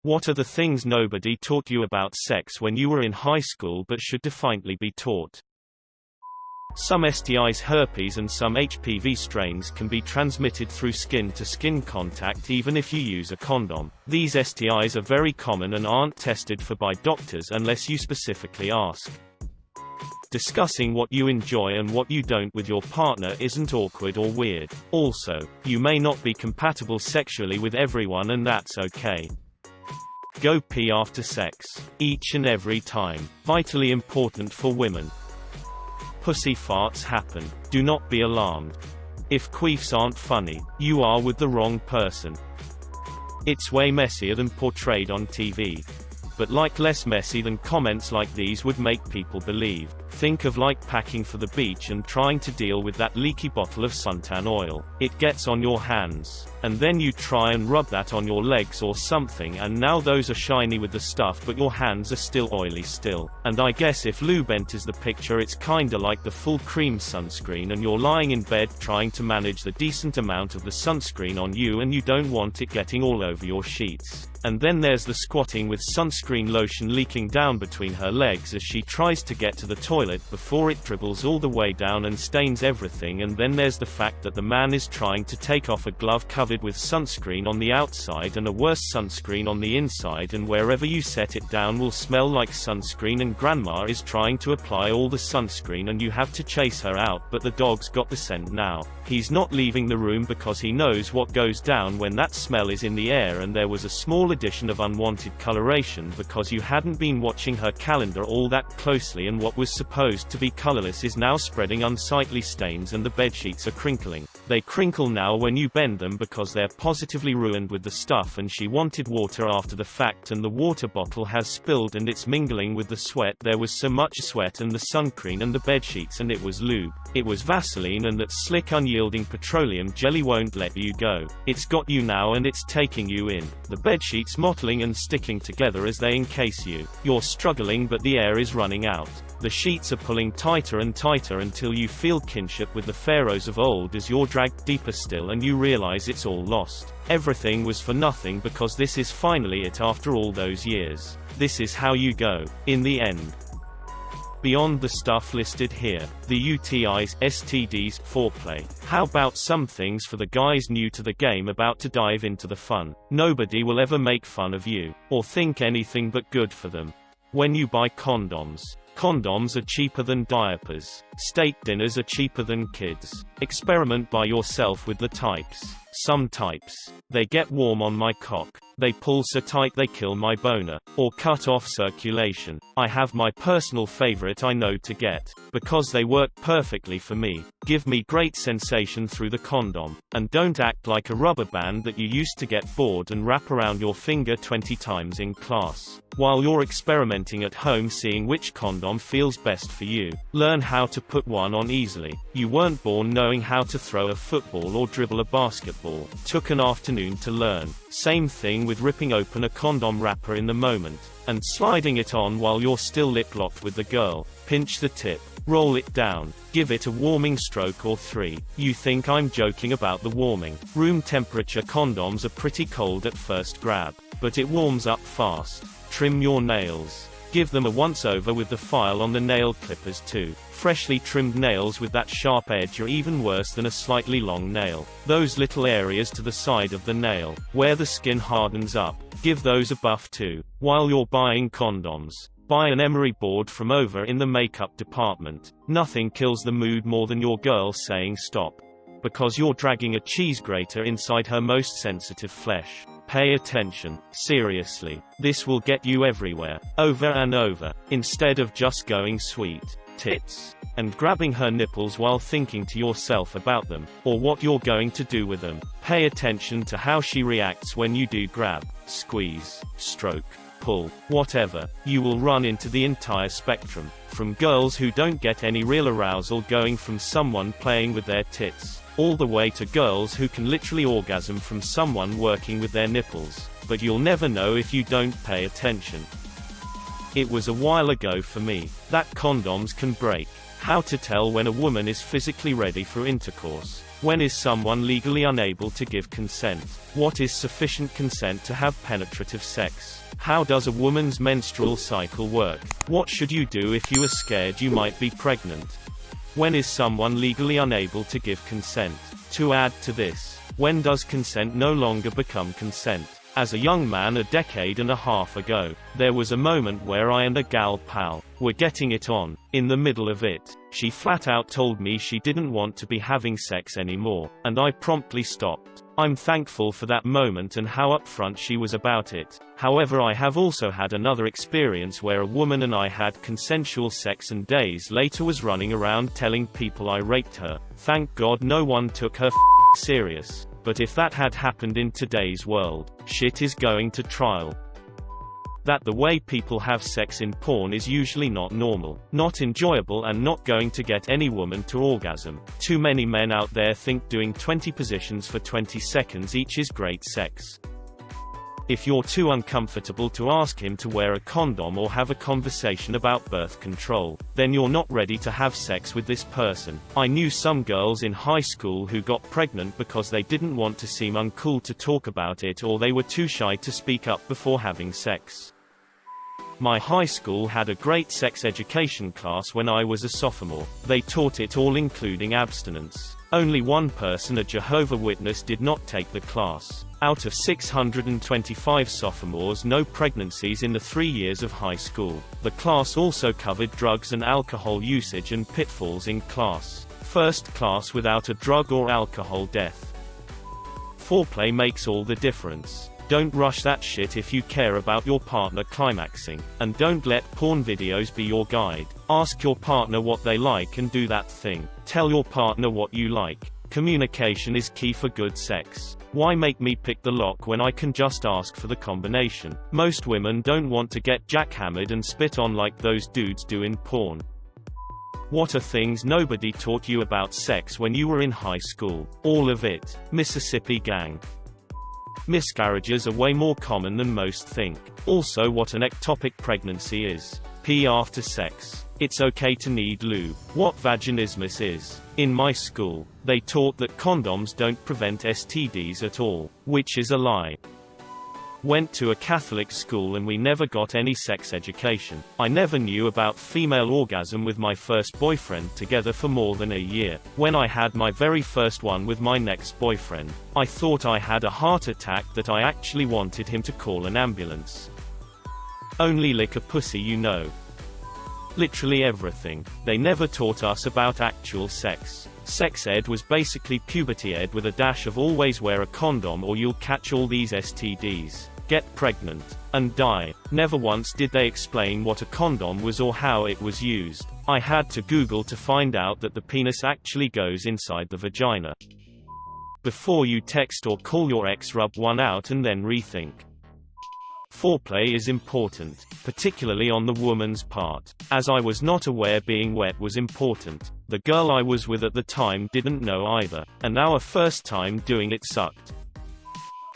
What are the things nobody taught you about sex when you were in high school but should definitely be taught? Some STIs, herpes and some HPV strains can be transmitted through skin-to-skin contact even if you use a condom. These STIs are very common and aren't tested for by doctors unless you specifically ask. Discussing what you enjoy and what you don't with your partner isn't awkward or weird. Also, you may not be compatible sexually with everyone and that's okay. Go pee after sex. Each and every time. Vitally important for women. Pussy farts happen. Do not be alarmed. If queefs aren't funny, you are with the wrong person. It's way messier than portrayed on TV. But less messy than comments like these would make people believe. Think of packing for the beach and trying to deal with that leaky bottle of suntan oil. It gets on your hands. And then you try and rub that on your legs or something and now those are shiny with the stuff but your hands are still oily still. And I guess if lube enters the picture it's kinda like the full cream sunscreen and you're lying in bed trying to manage the decent amount of the sunscreen on you and you don't want it getting all over your sheets. And then there's the squatting with sunscreen lotion leaking down between her legs as she tries to get to the toilet before it dribbles all the way down and stains everything, and then there's the fact that the man is trying to take off a glove covered with sunscreen on the outside and a worse sunscreen on the inside, and wherever you set it down will smell like sunscreen, and grandma is trying to apply all the sunscreen and you have to chase her out but the dog's got the scent now. He's not leaving the room because he knows what goes down when that smell is in the air, and there was a small addition of unwanted coloration because you hadn't been watching her calendar all that closely, and what was supposed to be colorless is now spreading unsightly stains and the bedsheets are crinkling. They crinkle now when you bend them because they're positively ruined with the stuff, and she wanted water after the fact and the water bottle has spilled and it's mingling with the sweat. There was so much sweat and the sun cream and the bedsheets, and it was lube. It was Vaseline, and that slick unyielding petroleum jelly won't let you go. It's got you now and it's taking you in. The bedsheets mottling and sticking together as they encase you. You're struggling but the air is running out. The sheets are pulling tighter and tighter until you feel kinship with the pharaohs of old as you're dragged deeper still and you realize it's all lost. Everything was for nothing because this is finally it after all those years. This is how you go, in the end. Beyond the stuff listed here, the UTIs, STDs, foreplay. How about some things for the guys new to the game about to dive into the fun? Nobody will ever make fun of you, or think anything but good for them. When you buy condoms. Condoms are cheaper than diapers. Steak dinners are cheaper than kids. Experiment by yourself with the types. Some types. They get warm on my cock. They pull so tight they kill my boner. Or cut off circulation. I have my personal favorite I know to get. Because they work perfectly for me. Give me great sensation through the condom. And don't act like a rubber band that you used to get bored and wrap around your finger 20 times in class. While you're experimenting at home seeing which condom feels best for you. Learn how to put one on easily. You weren't born knowing how to throw a football or dribble a basketball. Took an afternoon to learn. Same thing with ripping open a condom wrapper in the moment. And sliding it on while you're still lip-locked with the girl. Pinch the tip. Roll it down. Give it a warming stroke or 3. You think I'm joking about the warming. Room temperature condoms are pretty cold at first grab. But it warms up fast. Trim your nails. Give them a once-over with the file on the nail clippers too. Freshly trimmed nails with that sharp edge are even worse than a slightly long nail. Those little areas to the side of the nail, where the skin hardens up, give those a buff too. While you're buying condoms, buy an emery board from over in the makeup department. Nothing kills the mood more than your girl saying stop. Because you're dragging a cheese grater inside her most sensitive flesh. Pay attention. Seriously. This will get you everywhere. Over and over. Instead of just going sweet tits and grabbing her nipples while thinking to yourself about them, or what you're going to do with them. Pay attention to how she reacts when you do grab, squeeze, stroke, pull, whatever. You will run into the entire spectrum. From girls who don't get any real arousal going from someone playing with their tits, all the way to girls who can literally orgasm from someone working with their nipples. But you'll never know if you don't pay attention. It was a while ago for me. That condoms can break. How to tell when a woman is physically ready for intercourse. When is someone legally unable to give consent? What is sufficient consent to have penetrative sex? How does a woman's menstrual cycle work? What should you do if you are scared you might be pregnant? When is someone legally unable to give consent? To add to this, when does consent no longer become consent? As a young man a decade and a half ago, there was a moment where I and a gal pal were getting it on. In the middle of it, she flat out told me she didn't want to be having sex anymore, and I promptly stopped. I'm thankful for that moment and how upfront she was about it. However, I have also had another experience where a woman and I had consensual sex and days later was running around telling people I raped her. Thank God no one took her serious. But if that had happened in today's world, shit is going to trial. That the way people have sex in porn is usually not normal, not enjoyable, and not going to get any woman to orgasm. Too many men out there think doing 20 positions for 20 seconds each is great sex. If you're too uncomfortable to ask him to wear a condom or have a conversation about birth control, then you're not ready to have sex with this person. I knew some girls in high school who got pregnant because they didn't want to seem uncool to talk about it, or they were too shy to speak up before having sex. My high school had a great sex education class when I was a sophomore. They taught it all, including abstinence. Only one person, a Jehovah's Witness, did not take the class. Out of 625 sophomores, no pregnancies in the 3 years of high school. The class also covered drugs and alcohol usage and pitfalls in class. First class without a drug or alcohol death. Foreplay makes all the difference. Don't rush that shit if you care about your partner climaxing. And don't let porn videos be your guide. Ask your partner what they like and do that thing. Tell your partner what you like. Communication is key for good sex. Why make me pick the lock when I can just ask for the combination? Most women don't want to get jackhammered and spit on like those dudes do in porn. What are things nobody taught you about sex when you were in high school? All of it. Mississippi gang. Miscarriages are way more common than most think. Also, what an ectopic pregnancy is. Pee after sex. It's okay to need lube. What vaginismus is. In my school, they taught that condoms don't prevent STDs at all, which is a lie. Went to a Catholic school and we never got any sex education. I never knew about female orgasm with my first boyfriend, together for more than a year. When I had my very first one with my next boyfriend, I thought I had a heart attack that I actually wanted him to call an ambulance. Only lick a pussy, you know. Literally everything. They never taught us about actual sex. Sex ed was basically puberty ed with a dash of always wear a condom or you'll catch all these STDs, get pregnant, and die. Never once did they explain what a condom was or how it was used. I had to Google to find out that the penis actually goes inside the vagina. Before you text or call your ex, rub one out and then rethink. Foreplay is important, particularly on the woman's part. As I was not aware being wet was important. The girl I was with at the time didn't know either, and our first time doing it sucked.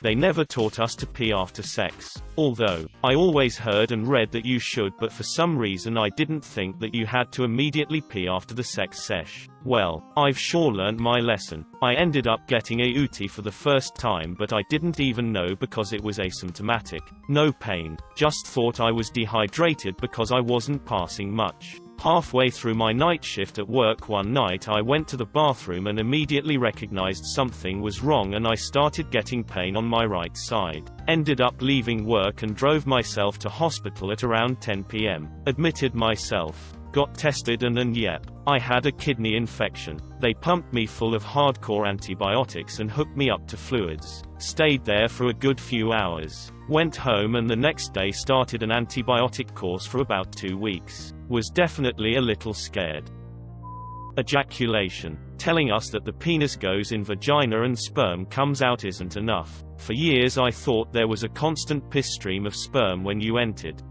They never taught us to pee after sex. Although, I always heard and read that you should, but for some reason I didn't think that you had to immediately pee after the sex sesh. Well, I've sure learned my lesson. I ended up getting a UTI for the first time, but I didn't even know because it was asymptomatic. No pain. Just thought I was dehydrated because I wasn't passing much. Halfway through my night shift at work one night, I went to the bathroom and immediately recognized something was wrong, and I started getting pain on my right side. Ended up leaving work and drove myself to hospital at around 10 p.m. Admitted myself. Got tested and yep, I had a kidney infection. They pumped me full of hardcore antibiotics and hooked me up to fluids. Stayed there for a good few hours. Went home and the next day started an antibiotic course for about 2 weeks. Was definitely a little scared. Ejaculation. Telling us that the penis goes in vagina and sperm comes out isn't enough. For years I thought there was a constant piss stream of sperm when you entered.